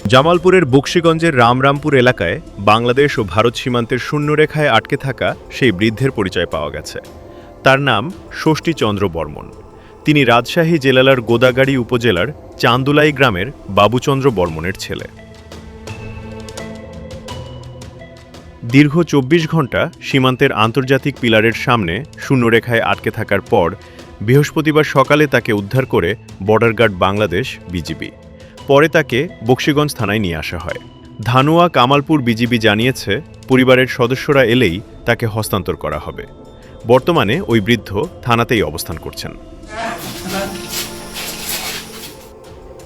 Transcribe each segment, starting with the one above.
জামালপুরের বকশীগঞ্জের রামরামপুর এলাকায় বাংলাদেশ ও ভারত সীমান্তের শূন্যরেখায় আটকে থাকা সেই বৃদ্ধের পরিচয় পাওয়া গেছে। তার নাম ষষ্ঠীচন্দ্র বর্মন। তিনি রাজশাহী জেলার গোদাগাড়ী উপজেলার চান্দুলাই গ্রামের বাবুচন্দ্র বর্মনের ছেলে। দীর্ঘ ২৪ ঘণ্টা সীমান্তের আন্তর্জাতিক পিলারের সামনে শূন্যরেখায় আটকে থাকার পর বৃহস্পতিবার সকালে তাকে উদ্ধার করে বর্ডার গার্ড বাংলাদেশ বিজিবি। পরে তাকে বকশীগঞ্জ থানায় নিয়ে আসা হয়। ধানুয়া কামালপুর বিজিবি জানিয়েছে, পরিবারের সদস্যরা এলেই তাকে হস্তান্তর করা হবে। বর্তমানে ওই বৃদ্ধ থানাতেই অবস্থান করছেন।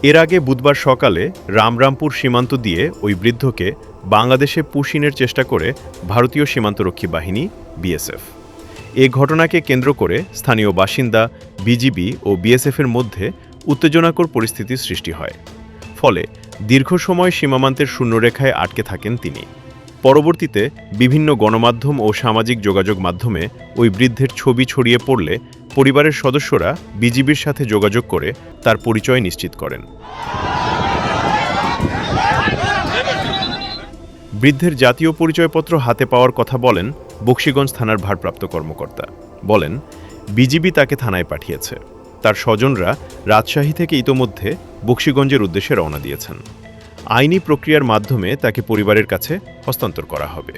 এর আগে বুধবার সকালে রামরামপুর সীমান্ত দিয়ে ওই বৃদ্ধকে বাংলাদেশে পুশিনের চেষ্টা করে ভারতীয় সীমান্তরক্ষী বাহিনী বিএসএফ। এ ঘটনাকে কেন্দ্র করে স্থানীয় বাসিন্দা, বিজিবি ও বিএসএফের মধ্যে উত্তেজনাকর পরিস্থিতির সৃষ্টি হয়। ফলে দীর্ঘ সময় সীমান্তের শূন্যরেখায় আটকে থাকেন তিনি। পরবর্তীতে বিভিন্ন গণমাধ্যম ও সামাজিক যোগাযোগ মাধ্যমে ওই বৃদ্ধের ছবি ছড়িয়ে পড়লে পরিবারের সদস্যরা বিজিবির সাথে যোগাযোগ করে তার পরিচয় নিশ্চিত করেন। বৃদ্ধের জাতীয় পরিচয়পত্র হাতে পাওয়ার কথা বলেন বকশীগঞ্জ থানার ভারপ্রাপ্ত কর্মকর্তা। বলেন, বিজিবি তাকে থানায় পাঠিয়েছে। তার স্বজনরা রাজশাহী থেকে ইতোমধ্যে বকশীগঞ্জের উদ্দেশ্যে রওনা দিয়েছেন। আইনি প্রক্রিয়ার মাধ্যমে তাকে পরিবারের কাছে হস্তান্তর করা হবে।